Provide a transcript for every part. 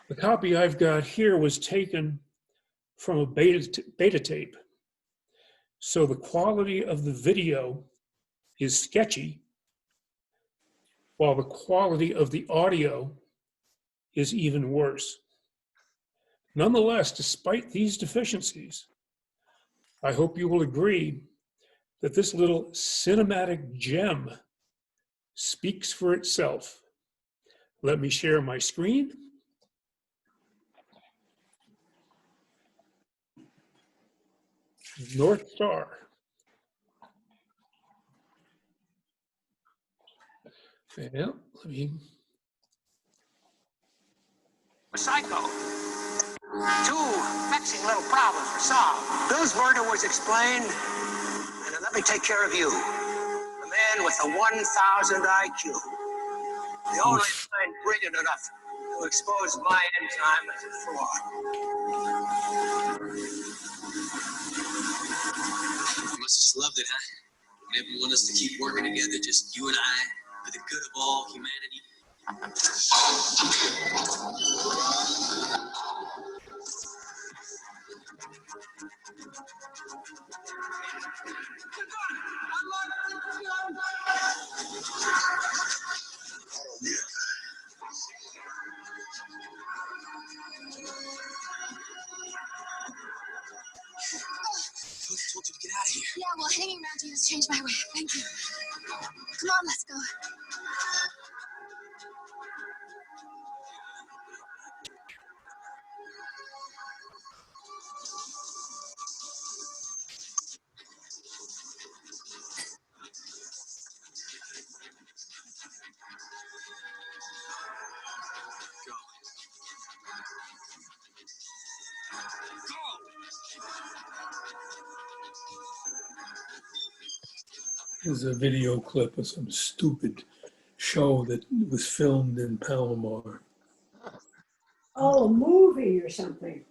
The copy I've got here was taken from a beta tape. So the quality of the video is sketchy, while the quality of the audio is even worse. Nonetheless, despite these deficiencies, I hope you will agree that this little cinematic gem speaks for itself. Let me share my screen. North Star. Well, let me. Psycho. Two vexing little problems were solved. Bill's murder was explained, and then let me take care of you. The man with the 1,000 IQ. The only mind brilliant enough to expose my enzyme as a fraud. You must have just loved it, huh? Never want us to keep working together, just you and I, for the good of all humanity. I told you to get out of here. Yeah, well, hanging around you has changed my way. Thank you. Come on, let's go. This is a video clip of some stupid show that was filmed in Palomar. Oh, a movie or something.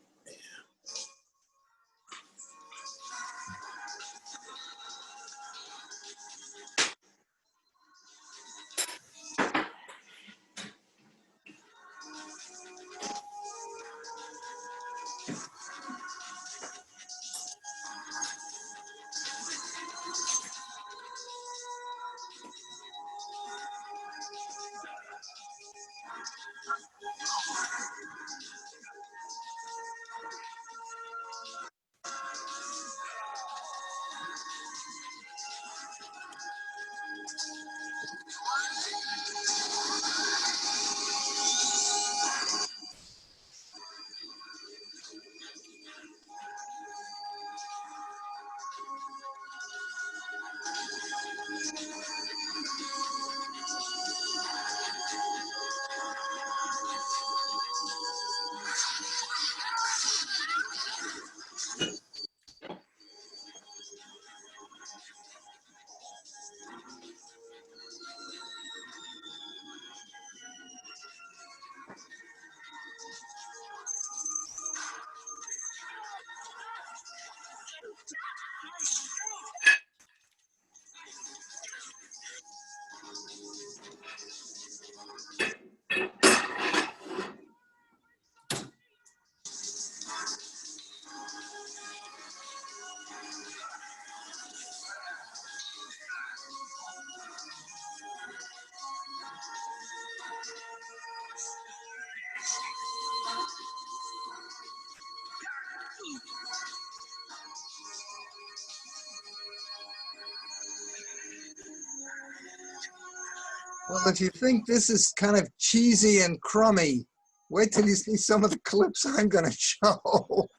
Well, if you think this is kind of cheesy and crummy, wait till you see some of the clips I'm going to show.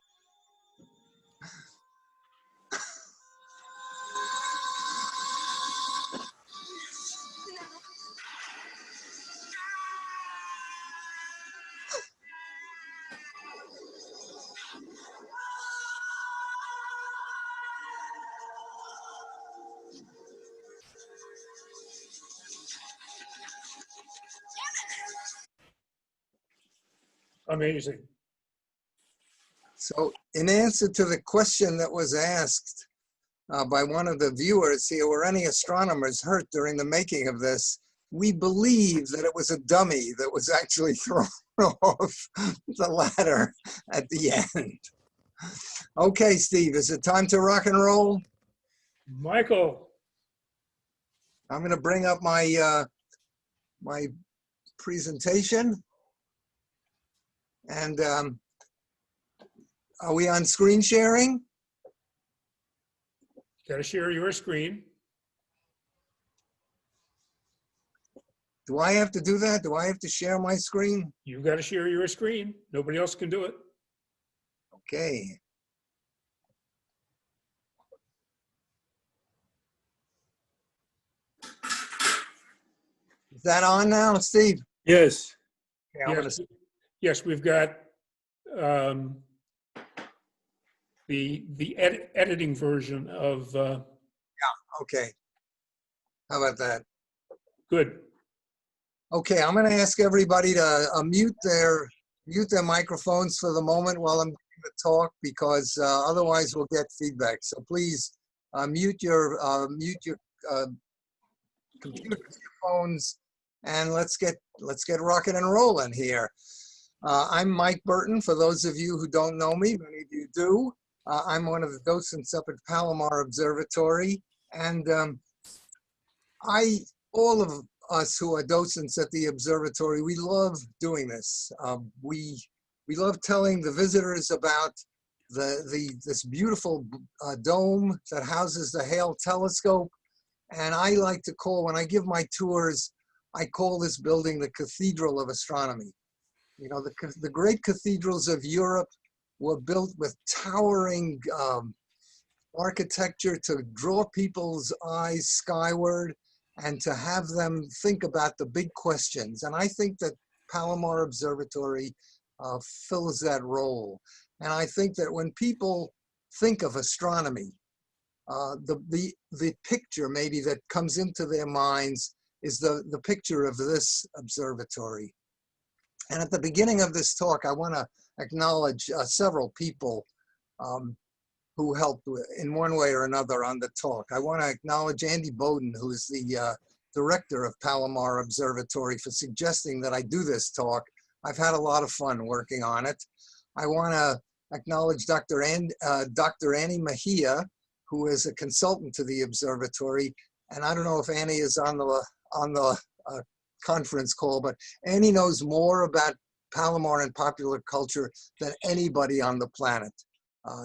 Amazing. So in answer to the question that was asked by one of the viewers here, were any astronomers hurt during the making of this? we believe that it was a dummy that was actually thrown off the ladder at the end. Okay, Steve, is it time to rock and roll? Michael, I'm going to bring up my my presentation. And are we on screen sharing? got to share your screen. Do I have to do that? Do I have to share my screen? You've got to share your screen. Nobody else can do it. Okay. Is that on now, Steve? Yes. Okay, I'm Yes, gonna, yes, we've got the editing version of okay. How about that? good. Okay, I'm going to ask everybody to mute their microphones for the moment while I'm doing the talk, because otherwise we'll get feedback. So please mute your computers, your phones, and let's get rocking and rolling here. I'm Mike Burton. For those of you who don't know me, many of you do. I'm one of the docents up at Palomar Observatory, and all of us who are docents at the observatory, we love doing this. We love telling the visitors about this beautiful dome that houses the Hale telescope. And I like to call, when I give my tours, I call this building the Cathedral of Astronomy. You know, the great cathedrals of Europe were built with towering architecture to draw people's eyes skyward and to have them think about the big questions. And I think that Palomar Observatory fills that role. And I think that when people think of astronomy, the picture maybe that comes into their minds is the picture of this observatory. And at the beginning of this talk, I want to acknowledge several people who helped in one way or another on the talk. I want to acknowledge Andy Bowden, who is the director of Palomar Observatory, for suggesting that I do this talk. I've had a lot of fun working on it. I want to acknowledge Dr. Annie Mejia, who is a consultant to the observatory. And I don't know if Annie is on the conference call, but Annie knows more about Palomar and popular culture than anybody on the planet.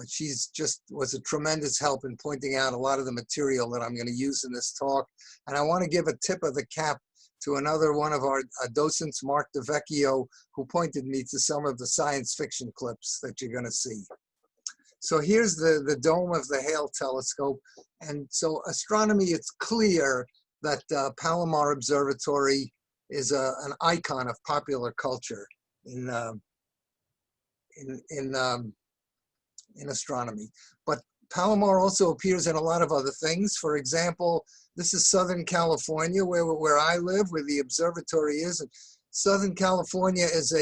She's just was a tremendous help in pointing out a lot of the material that I'm going to use in this talk. And I want to give a tip of the cap to another one of our docents, Mark DeVecchio, who pointed me to some of the science fiction clips that you're going to see. So here's the dome of the Hale telescope. And so astronomy, it's clear that Palomar Observatory is an icon of popular culture in astronomy. But Palomar also appears in a lot of other things. For example, this is Southern California, where I live, where the observatory is. And Southern California is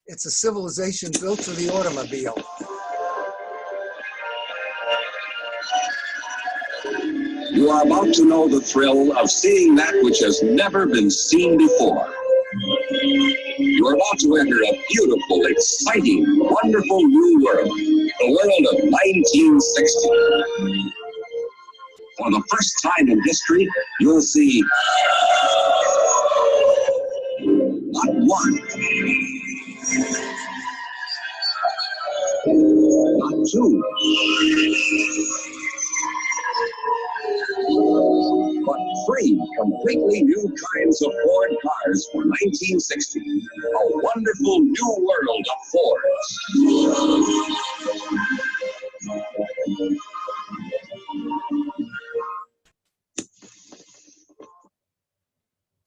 it's a civilization built for the automobile. You are about to know the thrill of seeing that which has never been seen before. You are about to enter a beautiful, exciting, wonderful new world, the world of 1960. For the first time in history, you'll see not one, not two, but three completely new kinds of Ford cars for 1960. A wonderful new world of Fords.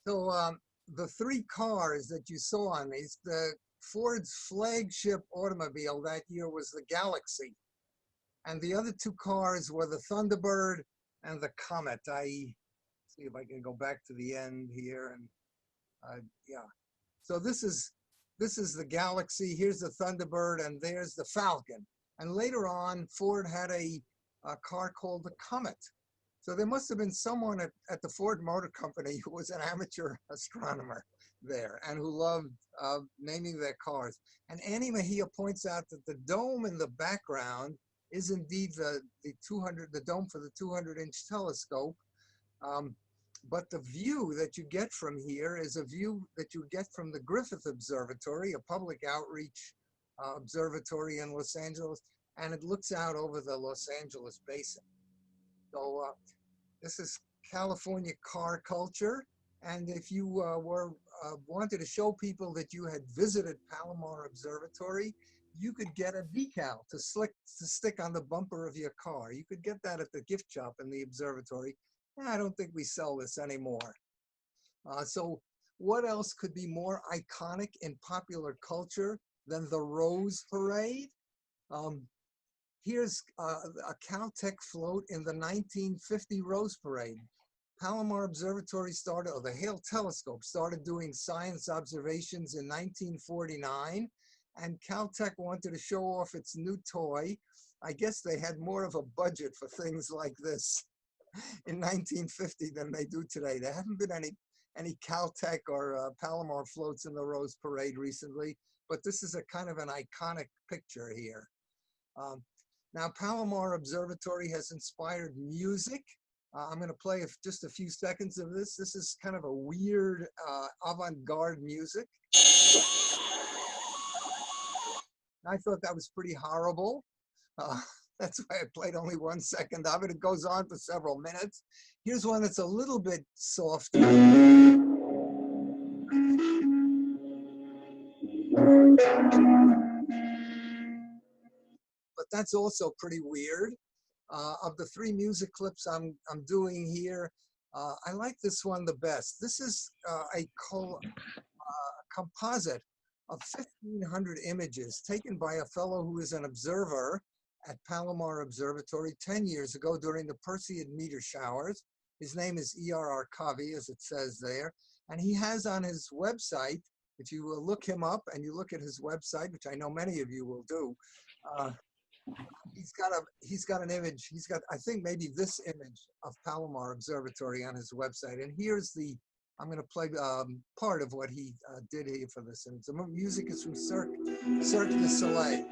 So the three cars that you saw on these, the Ford's flagship automobile that year was the Galaxy. And the other two cars were the Thunderbird and the Comet. See if I can go back to the end here. And yeah, so this is the Galaxy. Here's the Thunderbird, and there's the Falcon. And later on, Ford had a car called the Comet. So there must have been someone at the Ford Motor Company who was an amateur astronomer there and who loved naming their cars. And Annie Mejia points out that the dome in the background is indeed the dome for the 200-inch telescope. But the view that you get from here is a view that you get from the Griffith Observatory, a public outreach observatory in Los Angeles, and it looks out over the Los Angeles basin. So this is California car culture. And if you wanted to show people that you had visited Palomar Observatory, you could get a decal to stick on the bumper of your car. You could get that at the gift shop in the observatory. I don't think we sell this anymore. So what else could be more iconic in popular culture than the Rose Parade? Here's a Caltech float in the 1950 Rose Parade. Palomar Observatory started, or the Hale telescope started doing science observations in 1949, and Caltech wanted to show off its new toy. I guess they had more of a budget for things like this in 1950 than they do today. There haven't been any Caltech or Palomar floats in the Rose Parade recently, but this is a kind of an iconic picture here. Now, Palomar Observatory has inspired music. I'm going to play just a few seconds of this. This is kind of a weird avant-garde music. I thought that was pretty horrible. That's why I played only 1 second of it. It goes on for several minutes. Here's one that's a little bit softer. But that's also pretty weird. Of the 3 music clips I'm doing here, I like this one the best. This is a composite of 1,500 images taken by a fellow who is an observer at Palomar Observatory 10 years ago during the Perseid meteor showers. His name is E.R.R. Covey, as it says there. And he has on his website, if you will look him up and you look at his website, which I know many of you will do, he's got an image. He's got, I think, maybe this image of Palomar Observatory on his website. And here's I'm going to play part of what he did here for this. And the music is from Cirque du Soleil.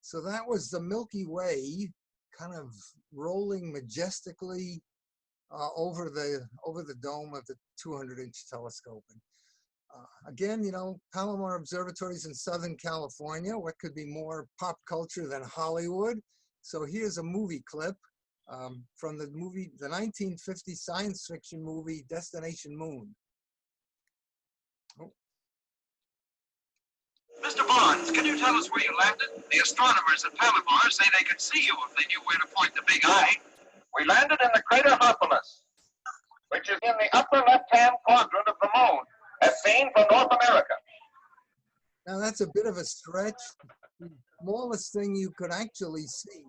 So that was the Milky Way kind of rolling majestically over the dome of the 200-inch telescope. And, again, you know, Palomar Observatory is in Southern California. What could be more pop culture than Hollywood? So here's a movie clip from the 1950 science fiction movie Destination Moon. Mr. Barnes, can you tell us where you landed? The astronomers at Palomar say they could see you if they knew where to point the big eye. We landed in the crater Harpalus, which is in the upper left-hand quadrant of the moon, as seen from North America. Now that's a bit of a stretch. The smallest thing you could actually see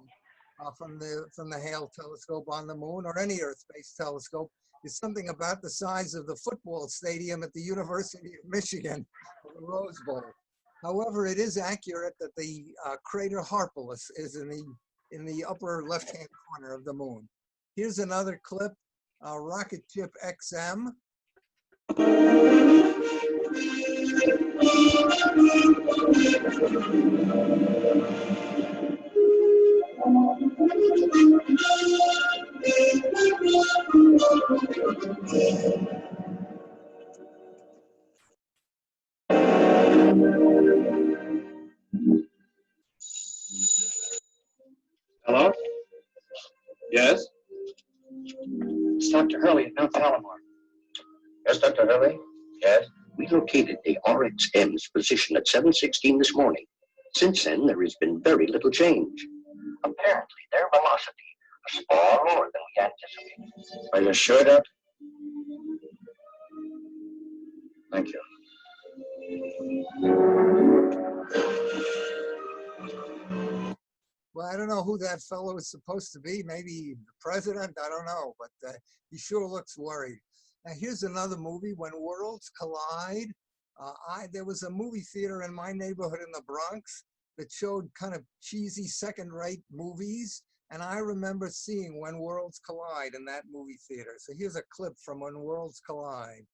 from the Hale telescope on the moon, or any Earth-based telescope, is something about the size of the football stadium at the University of Michigan, or the Rose Bowl. However, it is accurate that the crater Harpalus is in the upper left-hand corner of the moon. Here's another clip, rocket ship XM. Hello? Yes? It's Dr. Hurley at Mount Palomar. Yes, Dr. Hurley? Yes? We located the RXM's position at 7:16 this morning. Since then, there has been very little change. Apparently, their velocity was far lower than we anticipated. Are you sure, Doctor? Thank you. Well, I don't know who that fellow is supposed to be. Maybe the president, I don't know, but he sure looks worried. Now, here's another movie, When Worlds Collide. There was a movie theater in my neighborhood in the Bronx that showed kind of cheesy second-rate movies, and I remember seeing When Worlds Collide in that movie theater. So here's a clip from When Worlds Collide.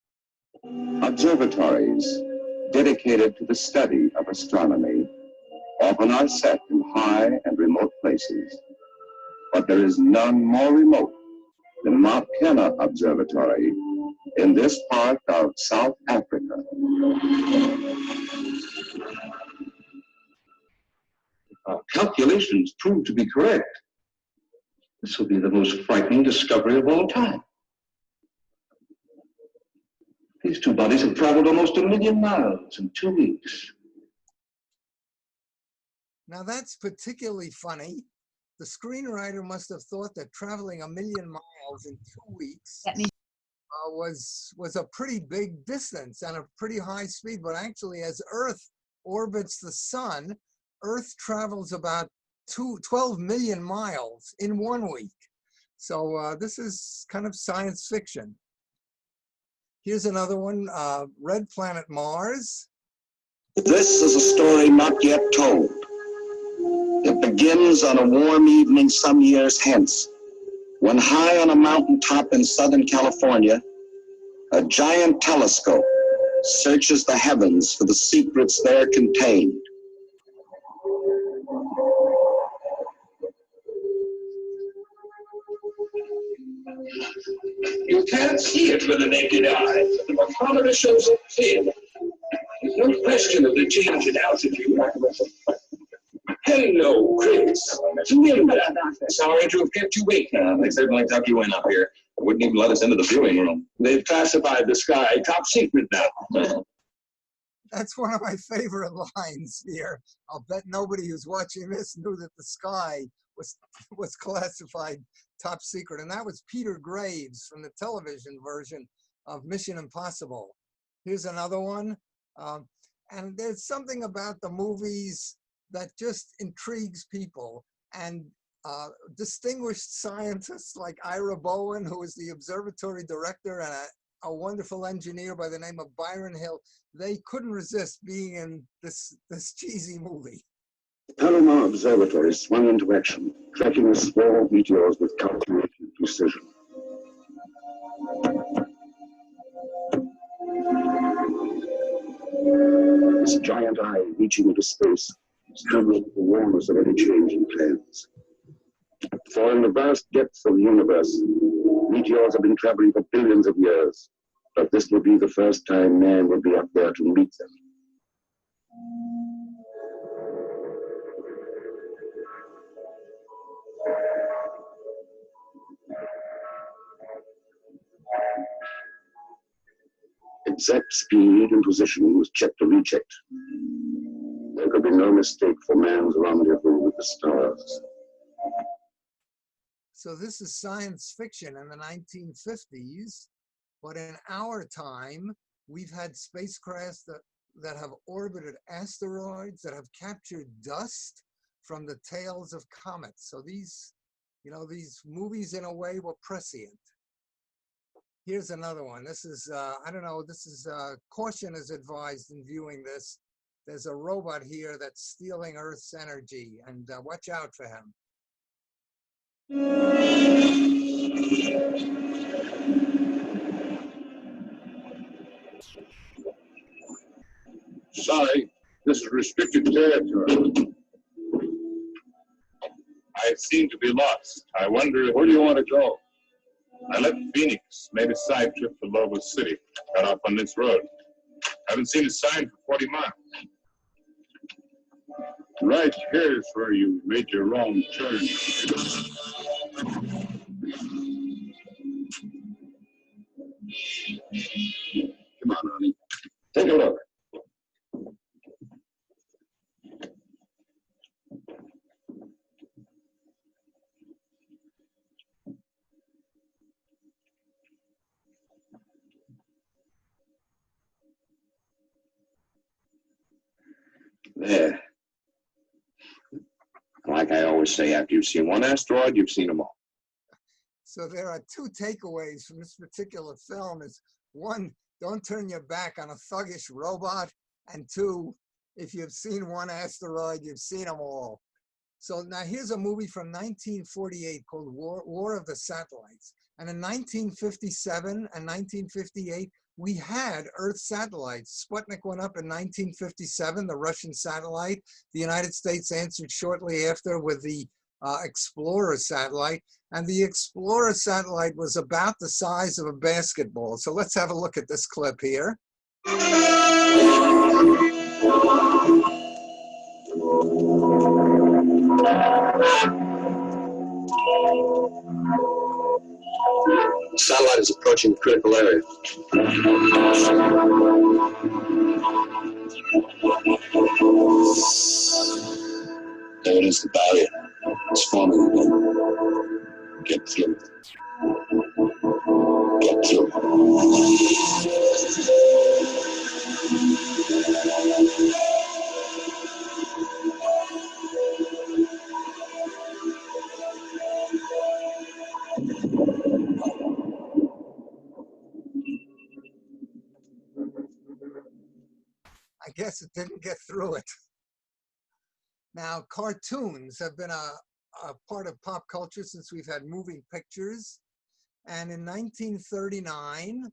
Observatories dedicated to the study of astronomy often are set in high and remote places, but there is none more remote than Mount Kenna Observatory in this part of South Africa. Our calculations proved to be correct. This will be the most frightening discovery of all time. These two bodies have traveled almost 1 million miles in 2 weeks. Now that's particularly funny. The screenwriter must have thought that traveling 1 million miles in 2 weeks was a pretty big distance and a pretty high speed, but actually as Earth orbits the sun, Earth travels about 12 million miles in 1 week. So this is kind of science fiction. Here's another one, Red Planet Mars. This is a story not yet told. It begins on a warm evening some years hence, when high on a mountaintop in Southern California, a giant telescope searches the heavens for the secrets there contained. You can't see it with the naked eye. The thermometer shows it clearly. There's no question of the change in altitude. Hello, Chris. Linda. Sorry to have kept you waiting. They certainly tucked you in up here. They wouldn't even let us into the viewing room. They've classified the sky top secret now. That's one of my favorite lines here. I'll bet nobody who's watching this knew that the sky was classified top secret. And that was Peter Graves from the television version of Mission Impossible. Here's another one. And there's something about the movies that just intrigues people. And distinguished scientists like Ira Bowen, who is the observatory director, and a wonderful engineer by the name of Byron Hale, they couldn't resist being in this cheesy movie. Palomar Observatory swung into action, tracking the small meteors with calculated precision. This giant eye reaching into space still with the warners of any change in plans. For in the vast depths of the universe, meteors have been traveling for billions of years, but this will be the first time man will be up there to meet them. Exact speed and position was checked and rechecked. There could be no mistake for man's rendezvous with the stars. So this is science fiction in the 1950s, but in our time, we've had spacecrafts that have orbited asteroids, that have captured dust from the tails of comets. So these movies in a way were prescient. Here's another one. This is, I don't know, this is, caution is advised in viewing this. There's a robot here that's stealing Earth's energy, and watch out for him. Sorry, this is restricted territory. I seem to be lost. I wonder, where do you want to go? I left Phoenix, made a side trip to Louisville City, got off on this road. Haven't seen a sign for 40 miles. Right here's where you made your wrong turn. Come on, honey. Take a look. There. Like I always say, after you've seen one asteroid, you've seen them all. So there are two takeaways from this particular film. Is one, don't turn your back on a thuggish robot, and two, if you've seen one asteroid, you've seen them all. So now here's a movie from 1948 called War of the Satellites. And in 1957 and 1958, we had Earth satellites. Sputnik went up in 1957, the Russian satellite. The United States answered shortly after with the Explorer satellite. And the Explorer satellite was about the size of a basketball. So let's have a look at this clip here. Satellite is approaching the critical area. There it is, the barrier. It's forming again. Get through. Get through. I guess it didn't get through it. Now, cartoons have been a part of pop culture since we've had moving pictures. And in 1939,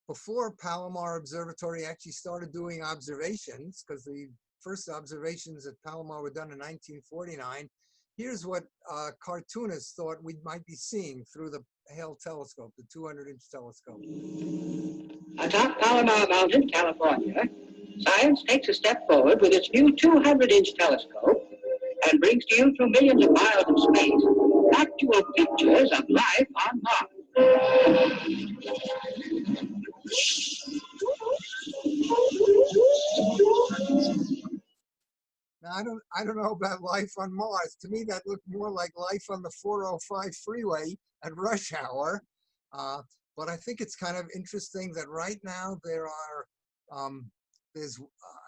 before Palomar Observatory actually started doing observations, because the first observations at Palomar were done in 1949, here's what cartoonists thought we might be seeing through the Hale telescope, the 200-inch telescope. Atop Palomar Mountain, California, science takes a step forward with its new 200-inch telescope and brings to you through millions of miles of space actual pictures of life on Mars. Now, I don't know about life on Mars. To me, that looked more like life on the 405 freeway at rush hour. But I think it's kind of interesting that right now there's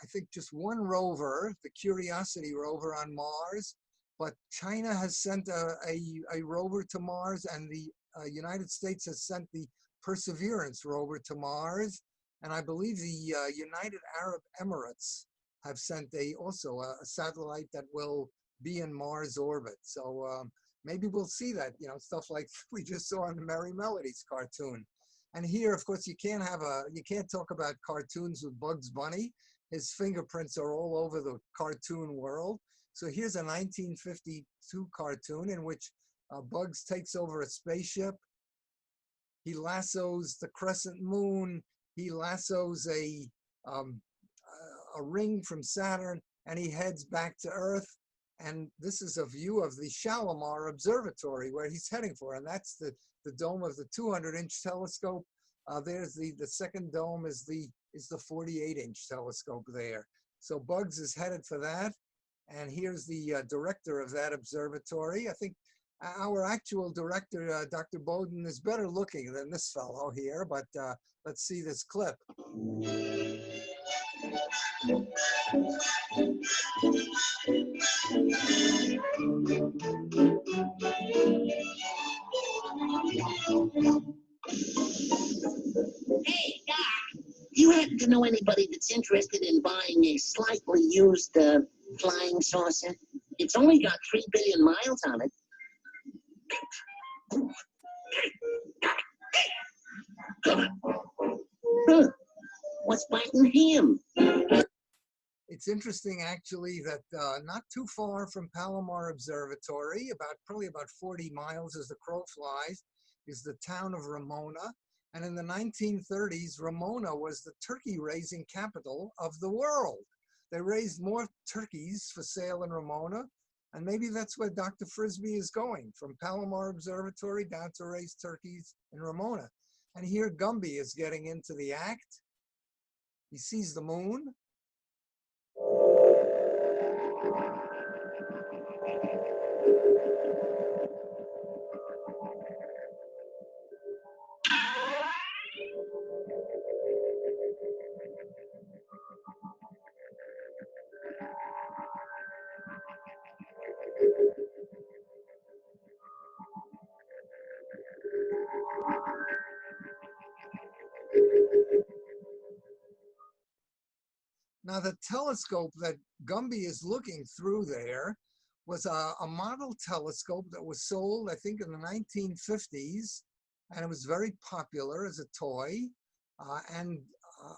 I think just one rover, the Curiosity rover on Mars, but China has sent a rover to Mars, and the United States has sent the Perseverance rover to Mars, and I believe the United Arab Emirates have sent also a satellite that will be in Mars orbit. So maybe we'll see that, stuff like we just saw in the Merry Melodies cartoon. And here, of course, you can't talk about cartoons with Bugs Bunny. His fingerprints are all over the cartoon world. So here's a 1952 cartoon in which Bugs takes over a spaceship. He lassos the crescent moon. He lassos a ring from Saturn, and he heads back to Earth. And this is a view of the Palomar Observatory where he's heading for, and that's the dome of the 200-inch telescope. There's the second dome is the 48-inch telescope there. So Bugs is headed for that, and here's the director of that observatory. I think our actual director, Dr. Bowden, is better looking than this fellow here, but let's see this clip. Hey, Doc, do you happen to know anybody that's interested in buying a slightly used flying saucer? It's only got 3 billion miles on it. Huh. What's biting him? It's interesting, actually, that not too far from Palomar Observatory, probably about 40 miles as the crow flies, is the town of Ramona. And in the 1930s, Ramona was the turkey-raising capital of the world. They raised more turkeys for sale in Ramona, and maybe that's where Dr. Frisbee is going, from Palomar Observatory down to raise turkeys in Ramona. And here Gumby is getting into the act. He sees the moon. Now, the telescope that Gumby is looking through there was a model telescope that was sold, I think, in the 1950s, and it was very popular as a toy.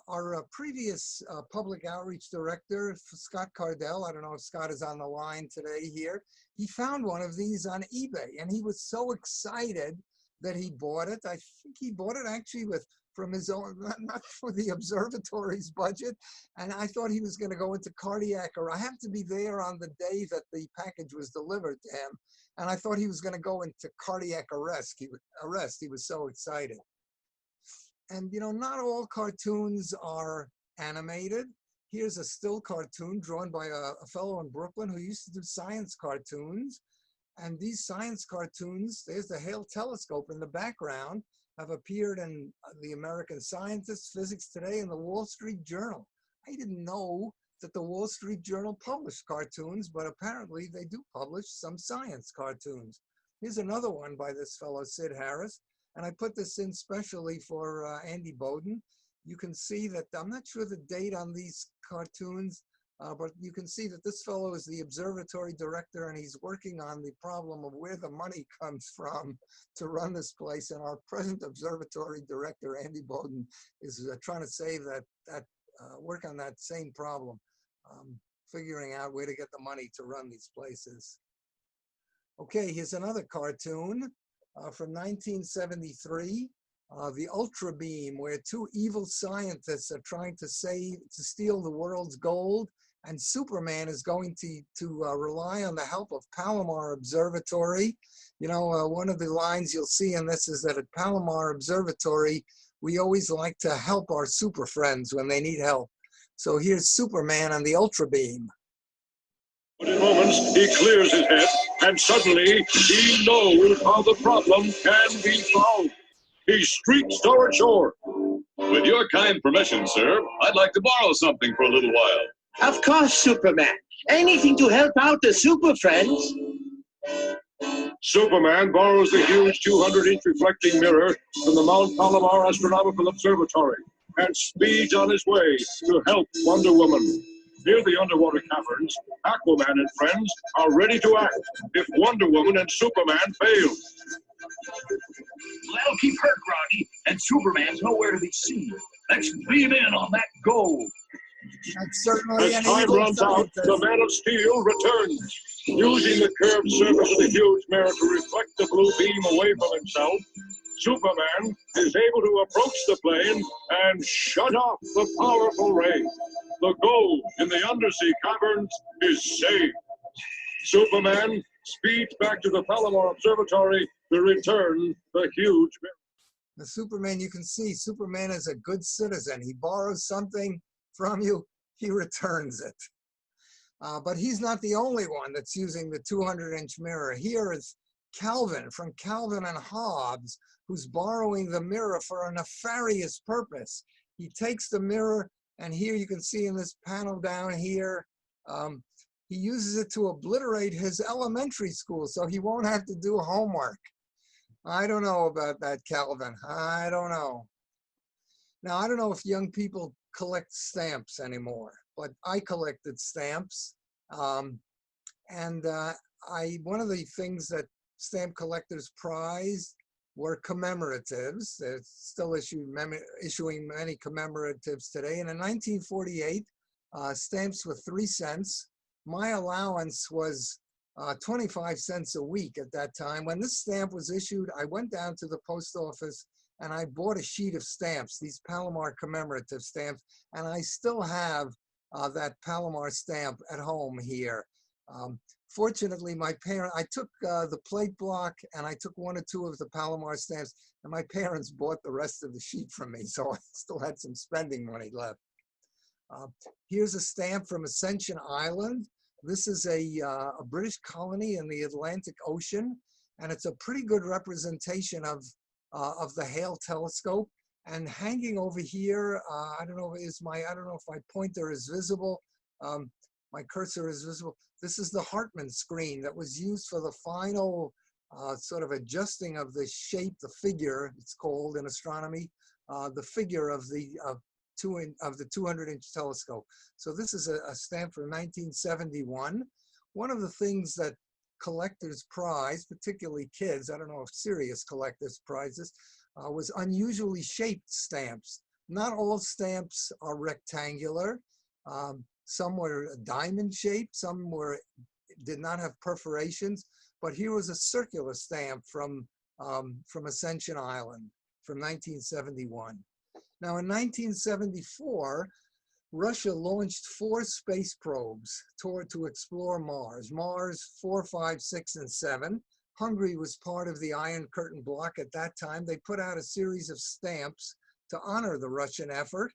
Our previous public outreach director, Scott Cardell, I don't know if Scott is on the line today here, he found one of these on eBay, and he was so excited that he bought it. I think he bought it actually from his own, not for the observatory's budget. And I thought he was going to go into cardiac arrest. I happened to be there on the day that the package was delivered to him. And I thought he was going to go into cardiac arrest. He was so excited. And, you know, not all cartoons are animated. Here's a still cartoon drawn by a fellow in Brooklyn who used to do science cartoons. And these science cartoons, there's the Hale telescope in the background, have appeared in the American Scientist, Physics Today, and the Wall Street Journal. I didn't know that the Wall Street Journal published cartoons, but apparently they do publish some science cartoons. Here's another one by this fellow, Sid Harris, and I put this in specially for Andy Bowden. You can see that, I'm not sure the date on these cartoons, but you can see that this fellow is the observatory director, and he's working on the problem of where the money comes from to run this place. And our present observatory director, Andy Bowden, is trying to save work on that same problem, figuring out where to get the money to run these places. Okay, here's another cartoon from 1973. The Ultra Beam, where two evil scientists are trying to steal the world's gold, and Superman is going to rely on the help of Palomar Observatory. You know, one of the lines you'll see in this is that at Palomar Observatory, we always like to help our super friends when they need help. So here's Superman on the Ultra Beam. In moments, he clears his head, and suddenly he knows how the problem can be solved. He streaks toward shore. With your kind permission, sir, I'd like to borrow something for a little while. Of course, Superman. Anything to help out the super friends. Superman borrows the huge 200-inch reflecting mirror from the Mount Palomar Astronomical Observatory and speeds on his way to help Wonder Woman. Near the underwater caverns, Aquaman and friends are ready to act if Wonder Woman and Superman fail. Well, that'll keep her groggy, and Superman's nowhere to be seen. Let's beam in on that gold. As time runs out, the Man of Steel returns. Using the curved surface of the huge mirror to reflect the blue beam away from himself, Superman is able to approach the plane and shut off the powerful ray. The gold in the undersea caverns is saved. Superman speeds back to the Palomar Observatory to return the huge mirror. The Superman, you can see, Superman is a good citizen. He borrows something from you, he returns it. But he's not the only one that's using the 200-inch mirror. Here is Calvin from Calvin and Hobbes, who's borrowing the mirror for a nefarious purpose. He takes the mirror, and here you can see in this panel down here, he uses it to obliterate his elementary school so he won't have to do homework. I don't know about that, Calvin. I don't know. Now, I don't know if young people collect stamps anymore, but I collected stamps. One of the things that stamp collectors prized were commemoratives. They're still issuing many commemoratives today. And in 1948, stamps were 3 cents. My allowance was 25 cents a week at that time. When this stamp was issued, I went down to the post office and I bought a sheet of stamps, these Palomar commemorative stamps, and I still have that Palomar stamp at home here. Fortunately, I took the plate block and I took 1 or 2 of the Palomar stamps, and my parents bought the rest of the sheet from me, so I still had some spending money left. Here's a stamp from Ascension Island. This is a British colony in the Atlantic Ocean, and it's a pretty good representation of the Hale telescope. And hanging over here, I don't know if my pointer is visible. My cursor is visible. This is the Hartmann screen that was used for the final sort of adjusting of the shape, the figure, it's called in astronomy, the figure of the 200-inch telescope. So this is a stamp from 1971. One of the things that collectors prize, particularly kids, I don't know if serious collectors prize this, was unusually shaped stamps. Not all stamps are rectangular. Some were diamond shaped, some did not have perforations, but here was a circular stamp from Ascension Island from 1971. Now in 1974, Russia launched 4 space probes to explore Mars. Mars 4, 5, 6, and 7. Hungary was part of the Iron Curtain bloc at that time. They put out a series of stamps to honor the Russian effort.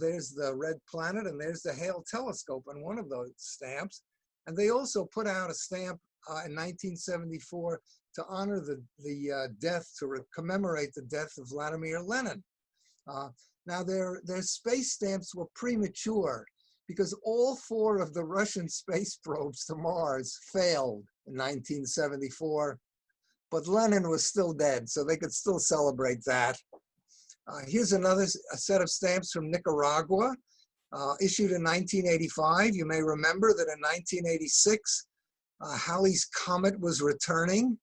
There's the red planet and there's the Hale telescope on one of those stamps. And they also put out a stamp in 1974 to honor the death, to commemorate the death of Vladimir Lenin. Now their space stamps were premature because all 4 of the Russian space probes to Mars failed in 1974, but Lenin was still dead, so they could still celebrate that. Here's a set of stamps from Nicaragua, issued in 1985. You may remember that in 1986, Halley's Comet was returning.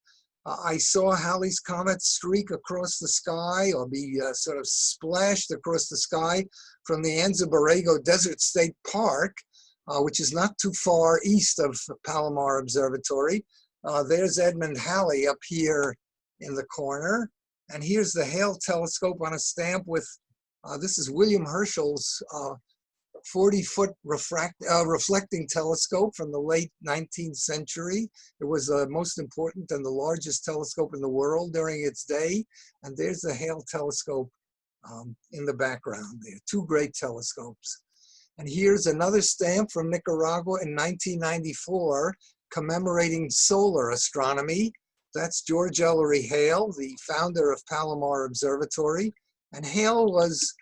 I saw Halley's Comet streak across the sky or be sort of splashed across the sky from the Anza Borrego Desert State Park, which is not too far east of Palomar Observatory. There's Edmund Halley up here in the corner. And here's the Hale telescope on a stamp with, this is William Herschel's 40-foot reflecting telescope from the late 19th century. It was the most important and the largest telescope in the world during its day. And there's the Hale telescope in the background there, 2 great telescopes. And here's another stamp from Nicaragua in 1994 commemorating solar astronomy. That's George Ellery Hale, the founder of Palomar Observatory. And Hale was,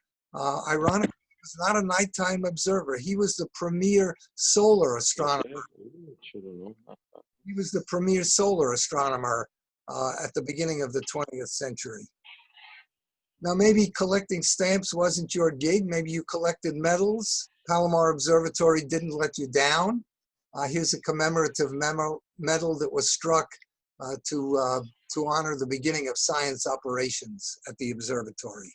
ironically, was not a nighttime observer. He was the premier solar astronomer. He was the premier solar astronomer at the beginning of the 20th century. Now, maybe collecting stamps wasn't your gig. Maybe you collected medals. Palomar Observatory didn't let you down. Here's a commemorative medal that was struck to honor the beginning of science operations at the observatory.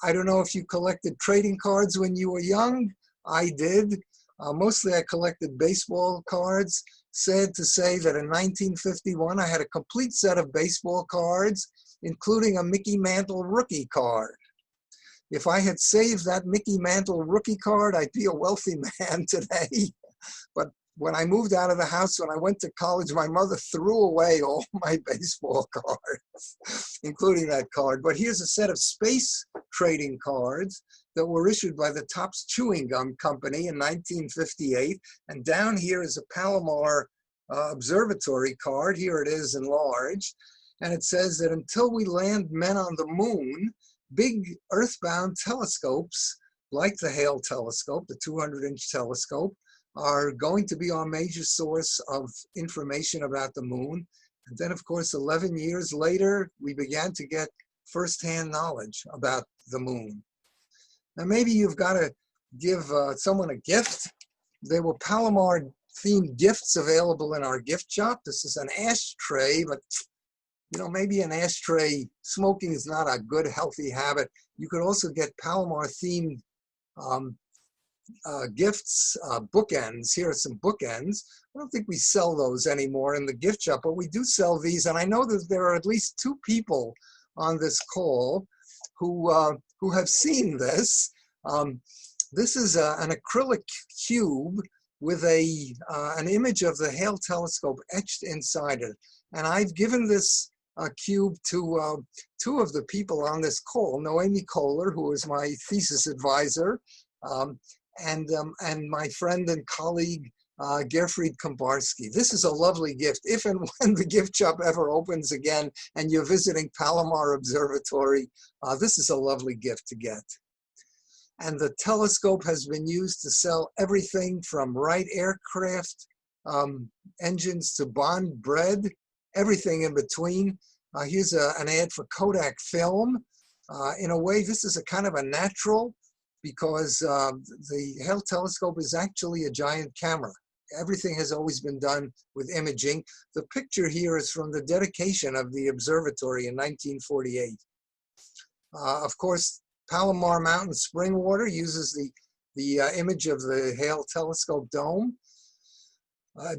I don't know if you collected trading cards when you were young. I did. Mostly I collected baseball cards. Sad to say that in 1951, I had a complete set of baseball cards, including a Mickey Mantle rookie card. If I had saved that Mickey Mantle rookie card, I'd be a wealthy man today. But when I moved out of the house, when I went to college, my mother threw away all my baseball cards, including that card. But here's a set of space trading cards that were issued by the Topps Chewing Gum Company in 1958. And down here is a Palomar Observatory card. Here it is enlarged. And it says that until we land men on the moon, big earthbound telescopes, like the Hale telescope, the 200-inch telescope, are going to be our major source of information about the moon. And then, of course, 11 years later, we began to get firsthand knowledge about the moon. Now, maybe you've got to give someone a gift. There were Palomar-themed gifts available in our gift shop. This is an ashtray, but you know, maybe an ashtray, smoking is not a good, healthy habit. You could also get Palomar-themed gifts, bookends. Here are some bookends. I don't think we sell those anymore in the gift shop, but we do sell these. And I know that there are at least 2 people on this call who have seen this. This is an acrylic cube with an image of the Hale telescope etched inside it. And I've given this cube to two of the people on this call, Noemi Kohler, who is my thesis advisor, and my friend and colleague, Gerfried Kombarski. This is a lovely gift. If and when the gift shop ever opens again and you're visiting Palomar Observatory, this is a lovely gift to get. And the telescope has been used to sell everything from Wright aircraft engines to Bond bread, everything in between. Here's an ad for Kodak film. In a way, this is a kind of a natural, because the Hale telescope is actually a giant camera. Everything has always been done with imaging. The picture here is from the dedication of the observatory in 1948. Of course, Palomar Mountain spring water uses the image of the Hale telescope dome.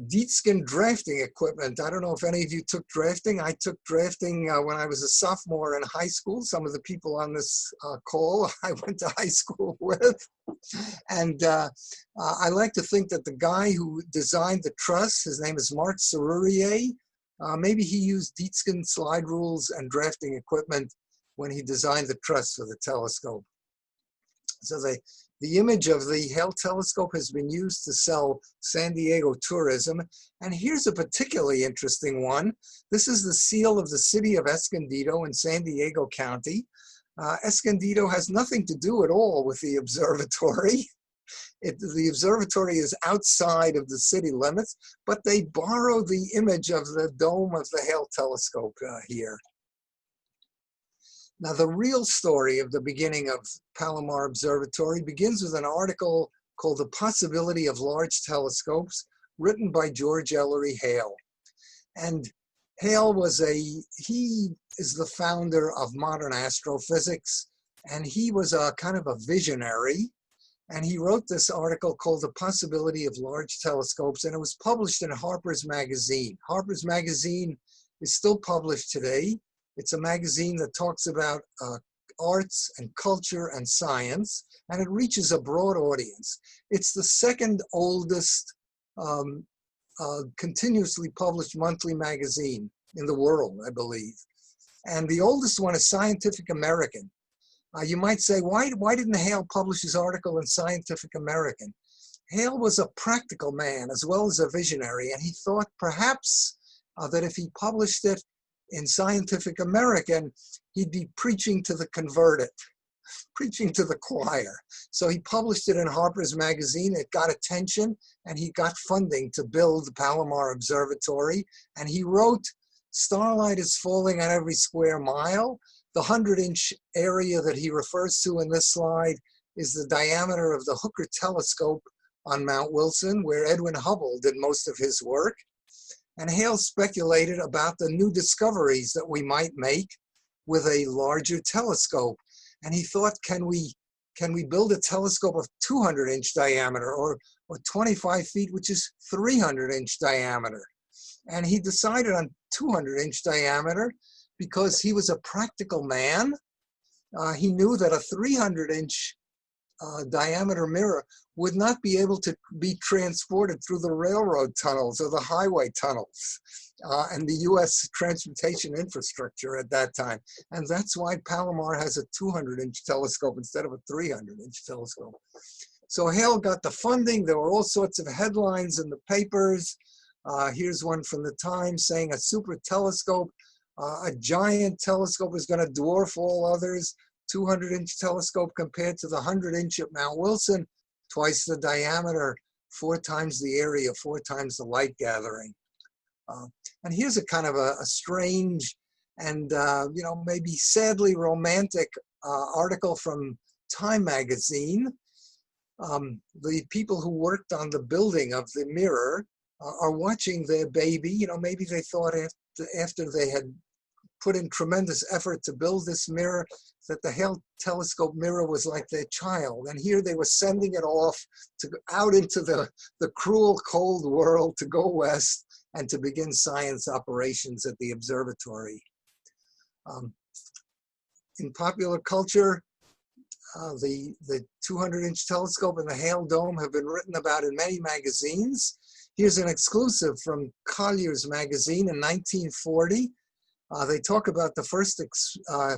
Deatskin drafting equipment. I don't know if any of you took drafting. I took drafting when I was a sophomore in high school. Some of the people on this call I went to high school with. And I like to think that the guy who designed the truss, his name is Marc Serrurier, maybe he used Deatskin slide rules and drafting equipment when he designed the truss for the telescope. So the image of the Hale telescope has been used to sell San Diego tourism. And here's a particularly interesting one. This is the seal of the city of Escondido in San Diego County. Escondido has nothing to do at all with the observatory. The observatory is outside of the city limits, but they borrowed the image of the dome of the Hale telescope here. Now, the real story of the beginning of Palomar Observatory begins with an article called The Possibility of Large Telescopes, written by George Ellery Hale. And Hale he is the founder of modern astrophysics, and he was a kind of a visionary. And he wrote this article called The Possibility of Large Telescopes, and it was published in Harper's Magazine. Harper's Magazine is still published today. It's a magazine that talks about arts and culture and science, and it reaches a broad audience. It's the second oldest continuously published monthly magazine in the world, I believe. And the oldest one is Scientific American. You might say, why didn't Hale publish his article in Scientific American? Hale was a practical man as well as a visionary, and he thought perhaps that if he published it in Scientific American, he'd be preaching to the converted, preaching to the choir. So he published it in Harper's Magazine. It got attention, and he got funding to build the Palomar Observatory. And he wrote, "Starlight is falling on every square mile." The 100-inch area that he refers to in this slide is the diameter of the Hooker telescope on Mount Wilson, where Edwin Hubble did most of his work. And Hale speculated about the new discoveries that we might make with a larger telescope. And he thought, can we build a telescope of 200-inch diameter or 25 feet, which is 300-inch diameter? And he decided on 200-inch diameter because he was a practical man. He knew that a 300-inch diameter mirror would not be able to be transported through the railroad tunnels or the highway tunnels and the US transportation infrastructure at that time. And that's why Palomar has a 200-inch telescope instead of a 300-inch telescope. So Hale got the funding. There were all sorts of headlines in the papers. Here's one from the Times saying a super telescope, a giant telescope is going to dwarf all others. 200-inch telescope compared to the 100-inch at Mount Wilson, twice the diameter, 4 times the area, 4 times the light gathering. And here's a kind of a strange and maybe sadly romantic article from Time magazine. The people who worked on the building of the mirror are watching their baby. Maybe they thought after they had put in tremendous effort to build this mirror that the Hale telescope mirror was like their child. And here they were sending it off out into the cruel, cold world to go west and to begin science operations at the observatory. In popular culture, the 200-inch telescope and the Hale dome have been written about in many magazines. Here's an exclusive from Collier's magazine in 1940. They talk about the first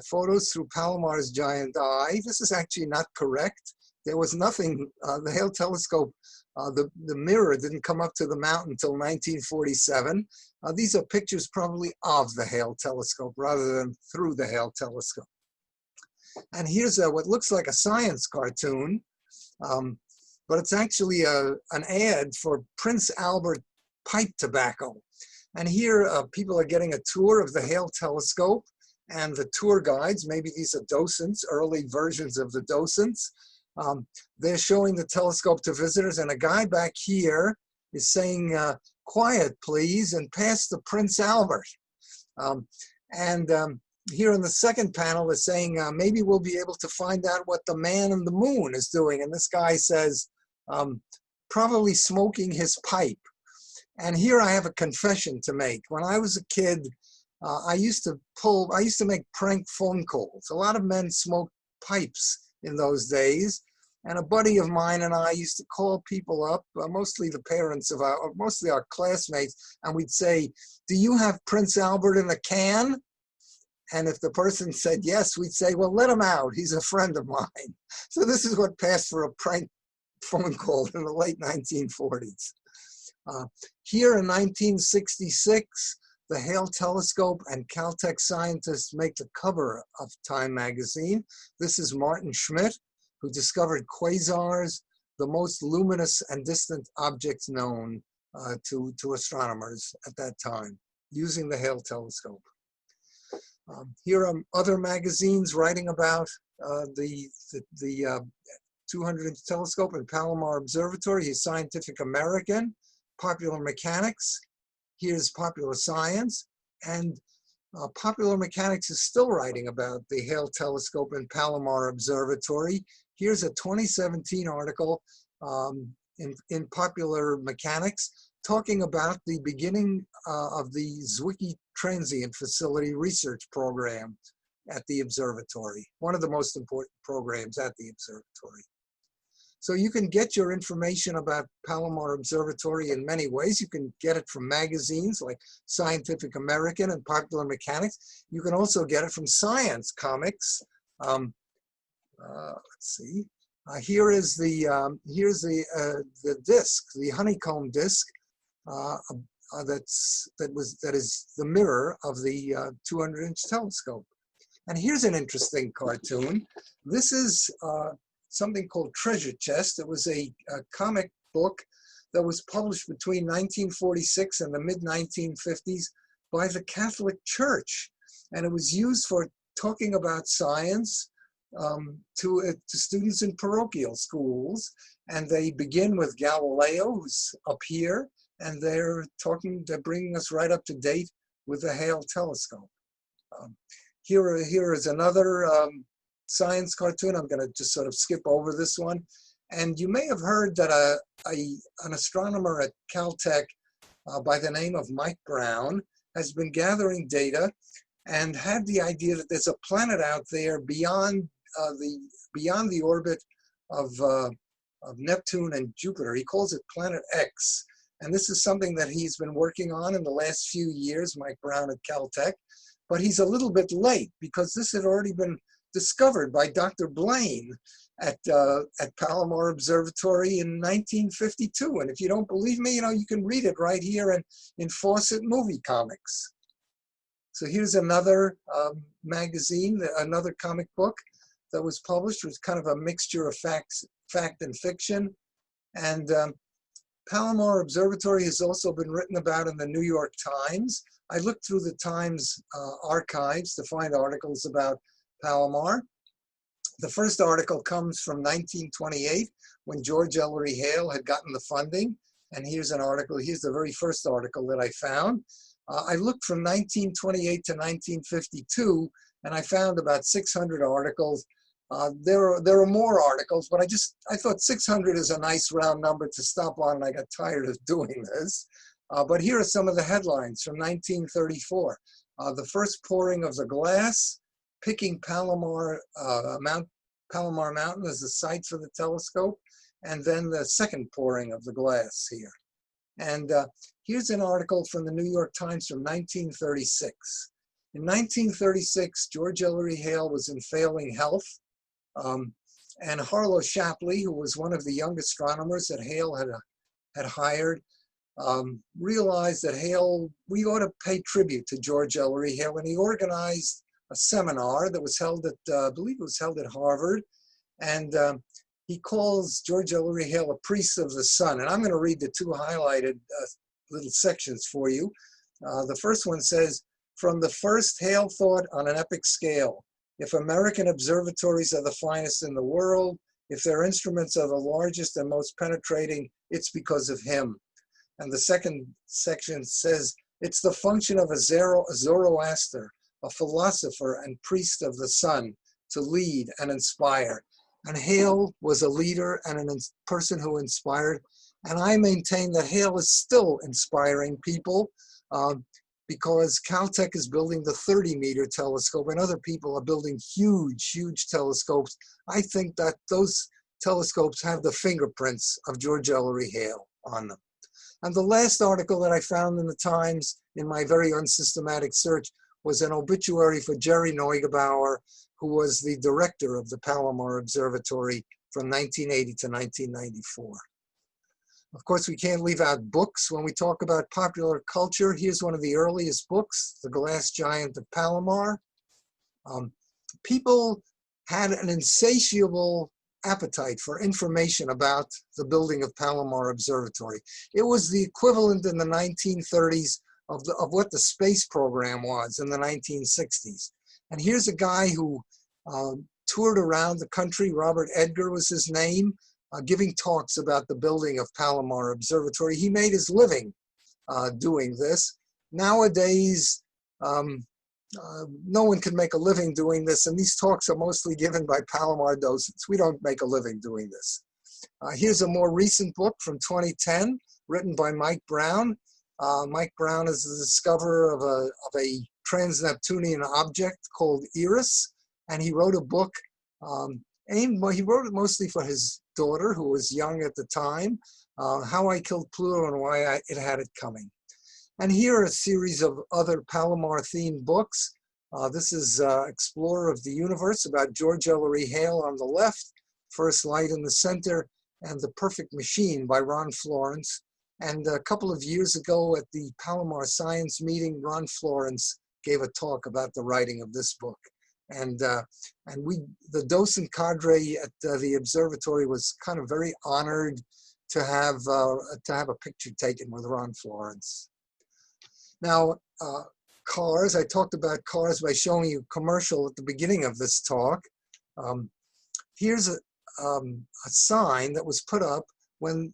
photos through Palomar's giant eye. This is actually not correct. There was nothing, the Hale telescope, the mirror didn't come up to the mountain until 1947. These are pictures probably of the Hale telescope rather than through the Hale telescope. And here's what looks like a science cartoon, but it's actually an ad for Prince Albert pipe tobacco. And here people are getting a tour of the Hale telescope, and the tour guides, maybe these are docents, early versions of the docents, they're showing the telescope to visitors, and a guy back here is saying, quiet please, and pass the Prince Albert. Here in the second panel is saying, maybe we'll be able to find out what the man in the moon is doing. And this guy says, probably smoking his pipe. And here I have a confession to make. When I was a kid, I used to make prank phone calls. A lot of men smoked pipes in those days. And a buddy of mine and I used to call people up, mostly the parents of mostly our classmates, and we'd say, do you have Prince Albert in a can? And if the person said yes, we'd say, well, let him out. He's a friend of mine. So this is what passed for a prank phone call in the late 1940s. Here in 1966, the Hale telescope and Caltech scientists make the cover of Time magazine. This is Martin Schmidt, who discovered quasars, the most luminous and distant objects known to astronomers at that time, using the Hale telescope. Here are other magazines writing about the 200-inch telescope and Palomar Observatory. Here's Scientific American, Popular Mechanics. Here's Popular Science. And Popular Mechanics is still writing about the Hale telescope and Palomar Observatory. Here's a 2017 article in Popular Mechanics talking about the beginning of the Zwicky Transient Facility research program at the observatory, one of the most important programs at the observatory. So you can get your information about Palomar Observatory in many ways. You can get it from magazines like Scientific American and Popular Mechanics. You can also get it from science comics. Let's see. Here is here's the disc, the honeycomb disc. That is the mirror of the 200-inch telescope. And here's an interesting cartoon. This is something called Treasure Chest. It was a comic book that was published between 1946 and the mid-1950s by the Catholic Church. And it was used for talking about science to students in parochial schools. And they begin with Galileo, who's up here, and they're bringing us right up to date with the Hale telescope. Here is another science cartoon. I'm going to just sort of skip over this one. And you may have heard that an astronomer at Caltech by the name of Mike Brown has been gathering data and had the idea that there's a planet out there beyond the orbit of Neptune and Jupiter. He calls it Planet X. And this is something that he's been working on in the last few years, Mike Brown at Caltech. But he's a little bit late because this had already been discovered by Dr. Blaine at Palomar Observatory in 1952. And if you don't believe me, you can read it right here in Fawcett Movie Comics. So here's another magazine, another comic book that was published. It was kind of a mixture of fact and fiction. And Palomar Observatory has also been written about in the New York Times. I looked through the Times archives to find articles about Palomar. The first article comes from 1928 when George Ellery Hale had gotten the funding. And here's an article. Here's the very first article that I found. I looked from 1928 to 1952, and I found about 600 articles. There are more articles, but I thought 600 is a nice round number to stop on, and I got tired of doing this. But here are some of the headlines from 1934. The first pouring of the glass, picking Palomar, Mount Palomar Mountain as the site for the telescope, and then the second pouring of the glass here. And here's an article from the New York Times from 1936. In 1936, George Ellery Hale was in failing health, and Harlow Shapley, who was one of the young astronomers that Hale had hired, realized that we ought to pay tribute to George Ellery Hale, and he organized a seminar that was held at, I believe it was held at Harvard, and he calls George Ellery Hale a priest of the sun. And I'm going to read the two highlighted little sections for you. The first one says, "From the first, Hale thought on an epic scale. If American observatories are the finest in the world, if their instruments are the largest and most penetrating, it's because of him." And the second section says, "It's the function of a Zoroaster, a philosopher and priest of the sun, to lead and inspire." And Hale was a leader and a person who inspired. And I maintain that Hale is still inspiring people because Caltech is building the 30-meter telescope and other people are building huge, huge telescopes. I think that those telescopes have the fingerprints of George Ellery Hale on them. And the last article that I found in the Times in my very unsystematic search was an obituary for Jerry Neugebauer, who was the director of the Palomar Observatory from 1980 to 1994. Of course, we can't leave out books when we talk about popular culture. Here's one of the earliest books, The Glass Giant of Palomar. People had an insatiable appetite for information about the building of Palomar Observatory. It was the equivalent in the 1930s of what the space program was in the 1960s. And here's a guy who toured around the country. Robert Edgar was his name, giving talks about the building of Palomar Observatory. He made his living doing this. Nowadays, no one can make a living doing this, and these talks are mostly given by Palomar docents. We don't make a living doing this. Here's a more recent book from 2010, written by Mike Brown. Mike Brown is the discoverer of a trans-Neptunian object called Eris, and he wrote a book. He wrote it mostly for his daughter, who was young at the time, How I Killed Pluto and Why It Had It Coming. And here are a series of other Palomar-themed books. This is Explorer of the Universe about George Ellery Hale on the left, First Light in the center, and The Perfect Machine by Ron Florence. And a couple of years ago at the Palomar Science Meeting, Ron Florence gave a talk about the writing of this book. And the docent cadre at the observatory was kind of very honored to have a picture taken with Ron Florence. Now, cars, I talked about cars by showing you a commercial at the beginning of this talk. Here's a sign that was put up when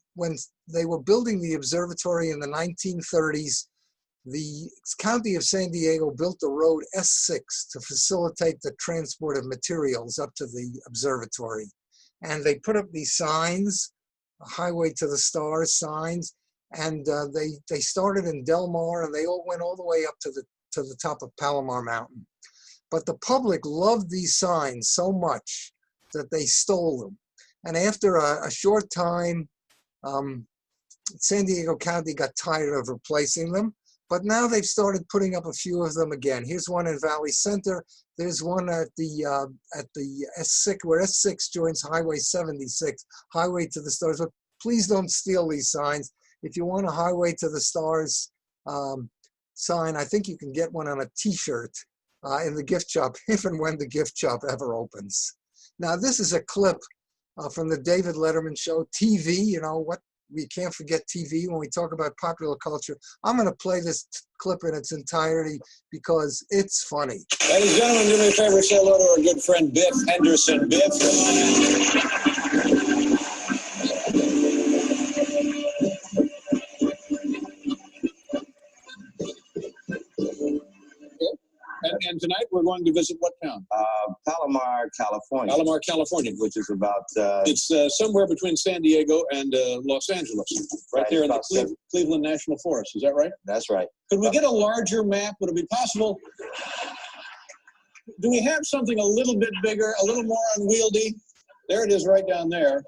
they were building the observatory in the 1930s. The County of San Diego built the road S6 to facilitate the transport of materials up to the observatory. And they put up these signs, Highway to the Stars signs, and they started in Del Mar, and they all went all the way up to the top of Palomar Mountain. But the public loved these signs so much that they stole them. And after a short time, San Diego County got tired of replacing them. But now they've started putting up a few of them again. Here's one in Valley Center. There's one at the S6, where S6 joins Highway 76, Highway to the Stars. But please don't steal these signs. If you want a Highway to the Stars sign, I think you can get one on a T-shirt in the gift shop, if and when the gift shop ever opens. Now, this is a clip from the David Letterman show, TV. You know what? We can't forget TV when we talk about popular culture. I'm going to play this clip in its entirety because it's funny. Ladies and gentlemen, do me a favor, say hello to our good friend Biff Henderson. Biff. And tonight we're going to visit what town? Palomar, California. Palomar, California. Which is about... it's somewhere between San Diego and Los Angeles. Right there in the Cleveland National Forest. Is that right? That's right. Could we get a larger map? Would it be possible? Do we have something a little bit bigger, a little more unwieldy? There it is right down there.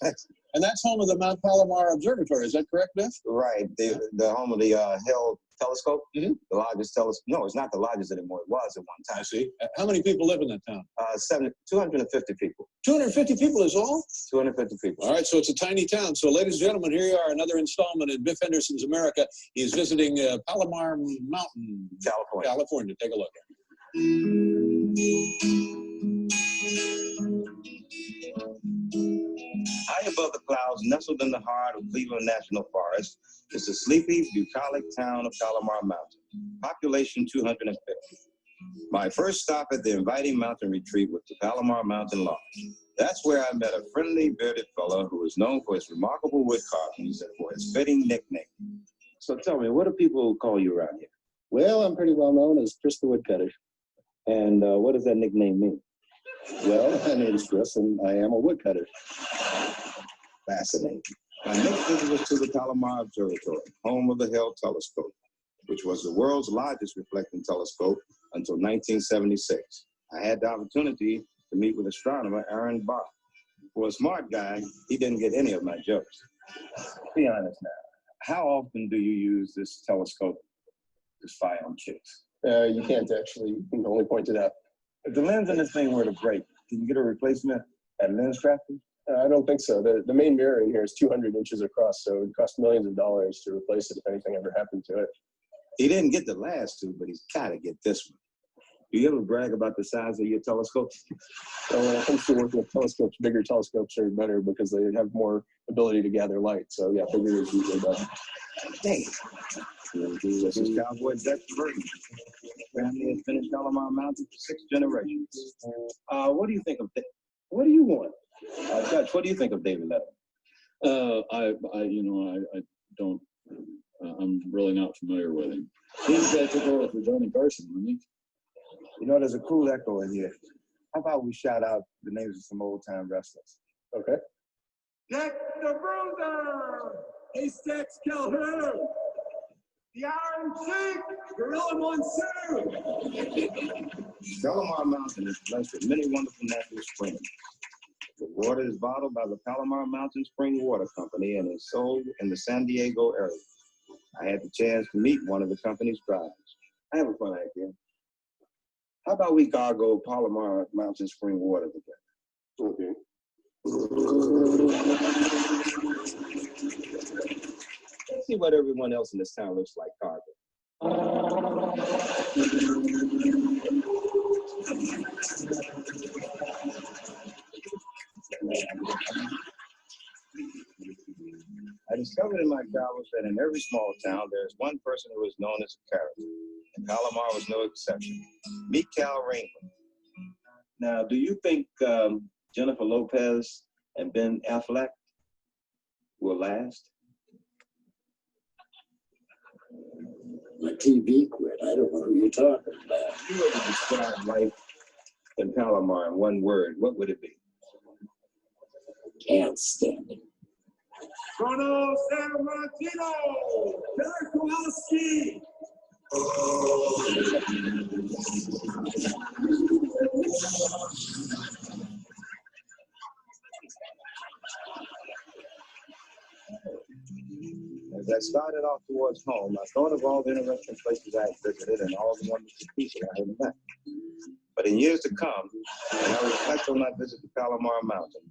And that's home of the Mount Palomar Observatory. Is that correct, Biff? Right. The home of the Hale telescope. The largest telescope. No, it's not the largest anymore. It was at one time. I see. How many people live in that town? 250 people. 250 people is all? 250 people. All right, so it's a tiny town. So, ladies and gentlemen, here you are, another installment in Biff Henderson's America. He's visiting Palomar Mountain, California. Take a look. High above the clouds, nestled in the heart of Cleveland National Forest, is the sleepy, bucolic town of Palomar Mountain, population 250. My first stop at the inviting mountain retreat was the Palomar Mountain Lodge. That's where I met a friendly, bearded fellow who is known for his remarkable wood carvings and for his fitting nickname. So tell me, what do people call you around here? Well, I'm pretty well known as Chris the Woodcutter. And what does that nickname mean? Well, my name is Chris, and I am a woodcutter. Fascinating. My next visit was to the Palomar Observatory, home of the Hale telescope, which was the world's largest reflecting telescope until 1976. I had the opportunity to meet with astronomer Aaron Barr. For a smart guy, he didn't get any of my jokes. Be honest now. How often do you use this telescope to spy on chicks? You can't actually. You can only point it out. If the lens in this thing were to break, can you get a replacement at Lens Crafting? I don't think so. The main mirror in here is 200 inches across, so it would cost millions of dollars to replace it if anything ever happened to it. He didn't get the last two, but he's got to get this one. Do you ever brag about the size of your telescope? So when it comes to working with telescopes, bigger telescopes are better because they have more ability to gather light. So yeah, bigger is usually better. Dang. This is Cowboy Dutch Burton. Family has been in Palomar Mountain for 6 generations. What do you think of that? What do you want? Dutch, what do you think of David Letterman? I don't. I'm really not familiar with him. He's took over for Johnny Carson, wasn't he? You know, there's a cool echo in here. How about we shout out the names of some old-time wrestlers? Okay. Jack the Bruiser, Ace Calhoun, the Iron Sheik, Gorilla Monsoon. Palomar Mountain is blessed with many wonderful natural springs. The water is bottled by the Palomar Mountain Spring Water Company and is sold in the San Diego area. I had the chance to meet one of the company's drivers. I have a fun idea. How about we gargle Palomar Mountain Spring water together? Okay. Let's see what everyone else in this town looks like gargle. I discovered in my travels that in every small town, there is one person who is known as a character, and Palomar was no exception. Meet Cal Rainbow. Now, do you think Jennifer Lopez and Ben Affleck will last? My TV quit. I don't know who you're talking about. If you were to describe life in Palomar in one word, what would it be? Can't stand it. Chrono San Martino, Derek Kowalski. As I started off towards home, I thought of all the interesting places I had visited and all the wonderful people I had met. But in years to come, when I reflect on my visit to Palomar Mountain,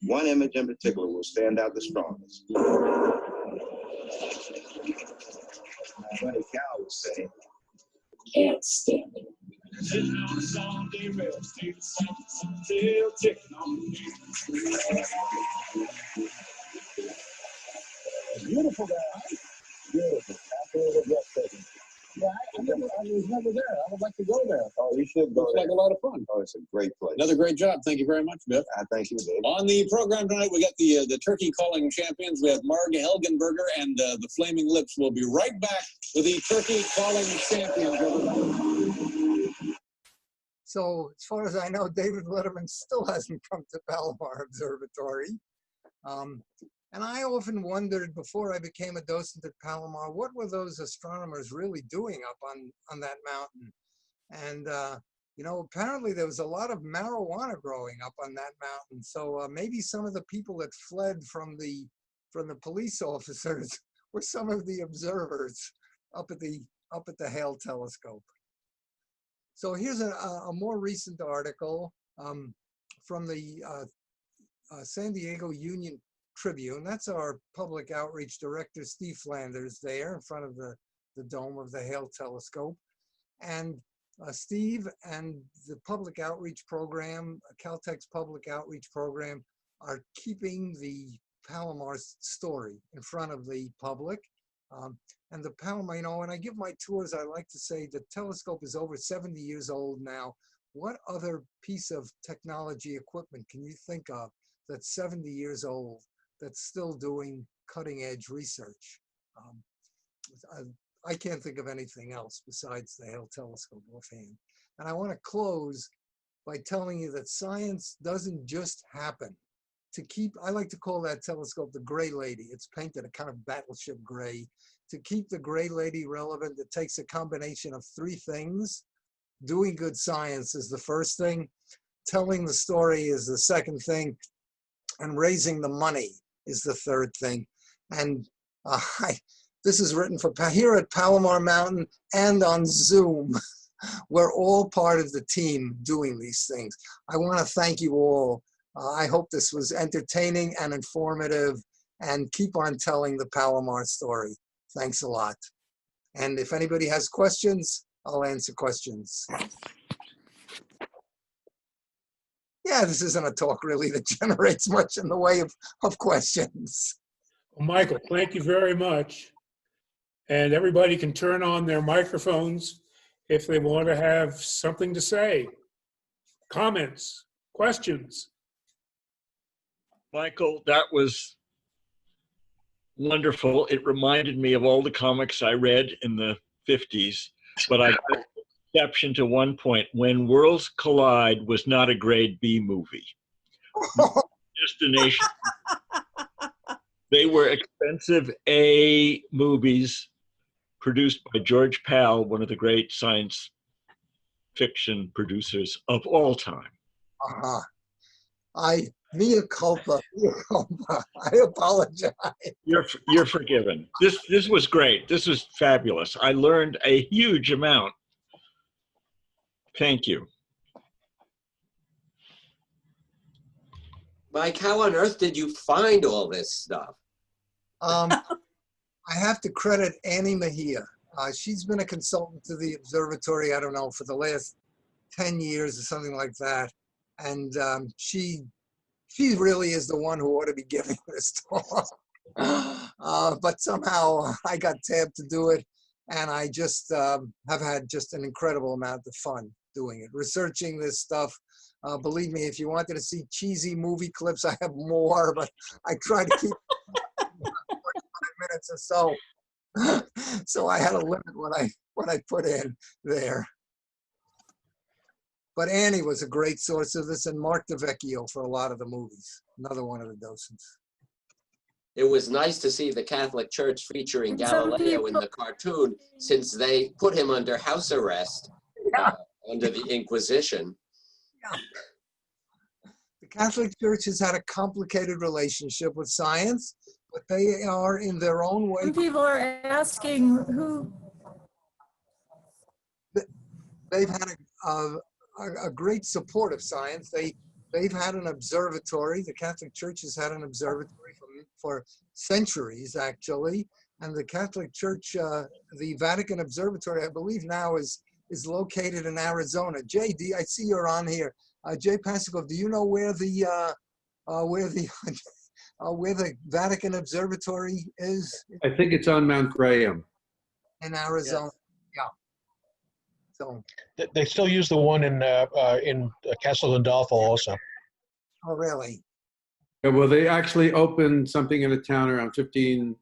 one image in particular will stand out the strongest. My buddy Cal would say, can't stand it. Sitting on a Sunday rail, still ticking on the Beautiful guy. Beautiful. Absolutely breathtaking. Yeah, I was never there. I would like to go there. Oh, you should go. Looks there. like a lot of fun. Oh, it's a great place. Another great job. Thank you very much, Biff. Thank you, Dave. On the program tonight, we got the turkey calling champions. We have Marg Helgenberger and the Flaming Lips. We'll be right back with the turkey calling champions. So as far as I know, David Letterman still hasn't come to Palomar Observatory. And I often wondered before I became a docent at Palomar, what were those astronomers really doing up on that mountain? And You know, apparently there was a lot of marijuana growing up on that mountain. So maybe some of the people that fled from the police officers were some of the observers up at the Hale telescope. So here's a more recent article from the San Diego Union Tribune. That's our public outreach director, Steve Flanders, there in front of the dome of the Hale telescope. And Steve and the public outreach program, Caltech's public outreach program, are keeping the Palomar story in front of the public. And the Palomar, you know, when I give my tours, I like to say the telescope is over 70 years old now. What other piece of technology equipment can you think of that's 70 years old that's still doing cutting edge research? I can't think of anything else besides the Hale telescope offhand. And I want to close by telling you that science doesn't just happen. I like to call that telescope the Gray Lady. It's painted a kind of battleship gray. To keep the Gray Lady relevant, it takes a combination of three things. Doing good science is the first thing. Telling the story is the second thing. And raising the money is the third thing. And this is written for here at Palomar Mountain and on Zoom. We're all part of the team doing these things. I want to thank you all. I hope this was entertaining and informative, and keep on telling the Palomar story. Thanks a lot. And if anybody has questions, I'll answer questions. Yeah, this isn't a talk really that generates much in the way of questions. Well, Michael, thank you very much. And everybody can turn on their microphones if they want to have something to say. Comments, questions. Michael, that was wonderful. It reminded me of all the comics I read in the 50s, but I got an exception to one point. When Worlds Collide was not a grade B movie. Destination. They were expensive A movies produced by George Pal, one of the great science fiction producers of all time. Mea culpa, mea culpa. I apologize. You're forgiven. This was great. This was fabulous. I learned a huge amount. Thank you. Mike, how on earth did you find all this stuff? I have to credit Annie Mejia. She's been a consultant to the observatory, I don't know, for the last 10 years or something like that. And she really is the one who ought to be giving this talk. But somehow I got tabbed to do it. And I just have had just an incredible amount of fun doing it, researching this stuff. Believe me, if you wanted to see cheesy movie clips, I have more, but I try to keep 45 minutes or so. So I had to limit what I put in there. But Annie was a great source of this, and Mark DeVecchio for a lot of the movies, another one of the docents. It was nice to see the Catholic Church featuring Galileo in the cartoon, since they put him under house arrest under the Inquisition. Yeah. The Catholic Church has had a complicated relationship with science, but they are in their own way. People are asking who. They've had a great support of science. They've had an observatory. The Catholic Church has had an observatory for centuries, actually. And the Catholic Church, the Vatican Observatory, I believe now is located in Arizona. Jay, I see you're on here. Jay Pasico, do you know where the Vatican Observatory is? I think it's on Mount Graham. In Arizona, yeah. So they still use the one in Castle Gandolfo also. Oh, really? Yeah, well, they actually opened something in a town around 15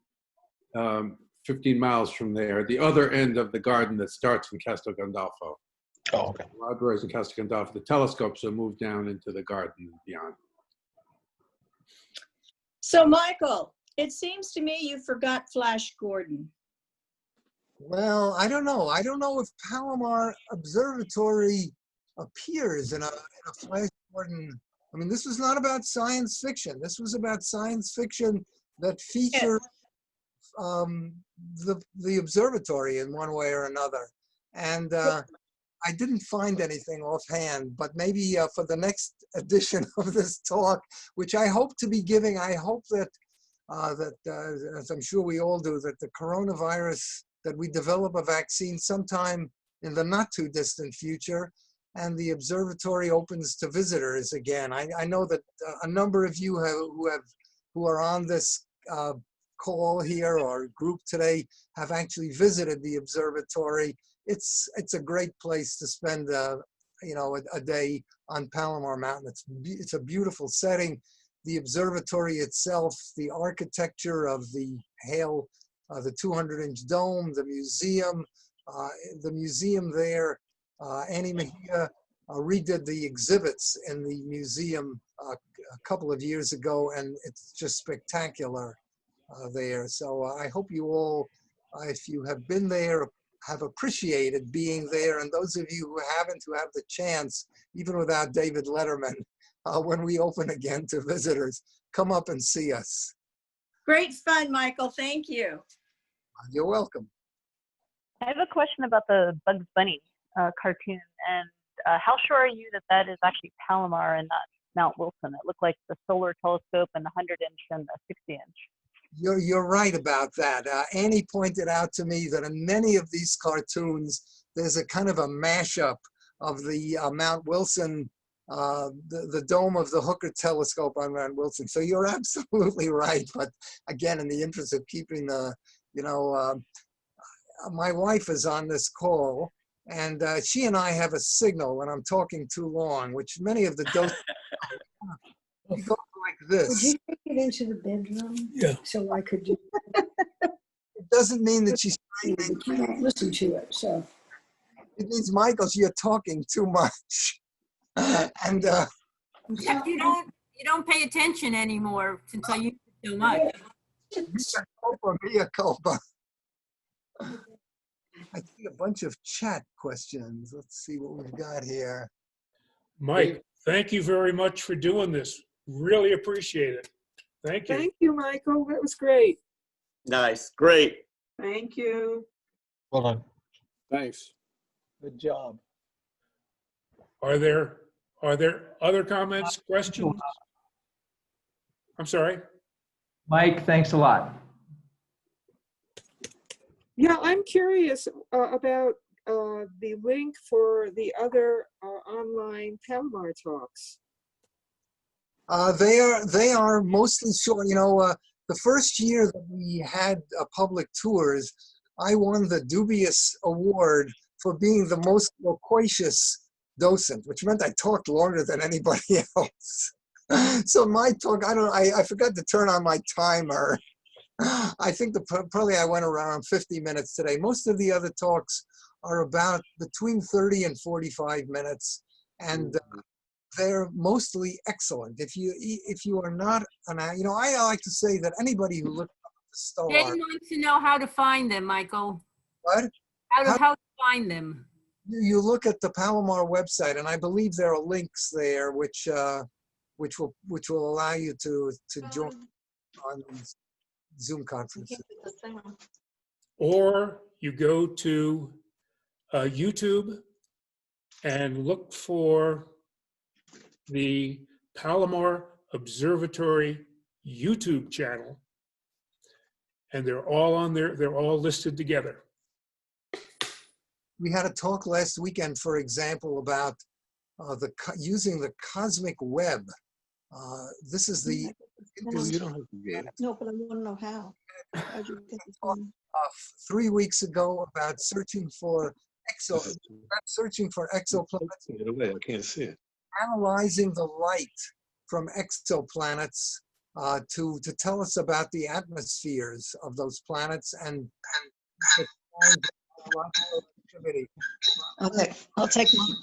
miles from there, the other end of the garden that starts in Castle Gandolfo. Oh, okay. The libraries in Castle Gandolfo. The telescopes are moved down into the garden and beyond. So, Michael, it seems to me you forgot Flash Gordon. Well, I don't know. I don't know if Palomar Observatory appears in a Flash Gordon. I mean, this was not about science fiction. This was about science fiction that featured the observatory in one way or another. And I didn't find anything offhand, but maybe for the next edition of this talk, which I hope to be giving, I hope that, as I'm sure we all do, that the coronavirus, that we develop a vaccine sometime in the not too distant future, and the observatory opens to visitors again. I know that a number of you who are on this call here or group today have actually visited the observatory. It's a great place to spend a day on Palomar Mountain. It's a beautiful setting. The observatory itself, the architecture of the Hale, the 200-inch dome, the museum there. Annie Mejia redid the exhibits in the museum a couple of years ago, and it's just spectacular there. So I hope you all, if you have been there, have appreciated being there, and those of you who haven't, who have the chance, even without David Letterman, when we open again to visitors, come up and see us. Great fun, Michael. Thank you. You're welcome. I have a question about the Bugs Bunny cartoon, and how sure are you that that is actually Palomar and not Mount Wilson? It looked like the solar telescope and the 100-inch and the 60-inch. You're right about that. Annie pointed out to me that in many of these cartoons, there's a kind of a mashup of the Mount Wilson, the dome of the Hooker telescope on Mount Wilson. So you're absolutely right. But again, in the interest of keeping the, my wife is on this call, and she and I have a signal when I'm talking too long, which many of the docents we go like this. Would you take it into the bedroom? Yeah. So I could do It doesn't mean that she's but you don't listen to it, so. It means, Michael, you're talking too much. And Except you don't pay attention anymore since I use it so much. Mea culpa. I see a bunch of chat questions. Let's see what we've got here. Mike, thank you very much for doing this. Really appreciate it. Thank you. Thank you, Michael. That was great. Nice. Great. Thank you. Well done. Thanks. Good job. Are there other comments, questions? I'm sorry. Mike, thanks a lot. Yeah, I'm curious about the link for the other online Palomar talks. They are mostly short. The first year that we had public tours, I won the dubious award for being the most loquacious docent, which meant I talked longer than anybody else. So my talk, I forgot to turn on my timer. I think probably I went around 50 minutes today. Most of the other talks are about between 30 and 45 minutes, and they're mostly excellent. If you are not, I like to say that anybody who looks up at the star. Jane wants to know how to find them, Michael. What? How to find them. You look at the Palomar website, and I believe there are links there which will allow you to join on these Zoom conferences. Or you go to YouTube and look for the Palomar Observatory YouTube channel, and they're all on there. They're all listed together. We had a talk last weekend, for example, about using the cosmic web. This is the. You don't have to get it. No, but I want to know how. 3 weeks ago about searching for exoplanets. Get away! I can't see it. Analyzing the light from exoplanets to tell us about the atmospheres of those planets and activity. Okay, I'll take one.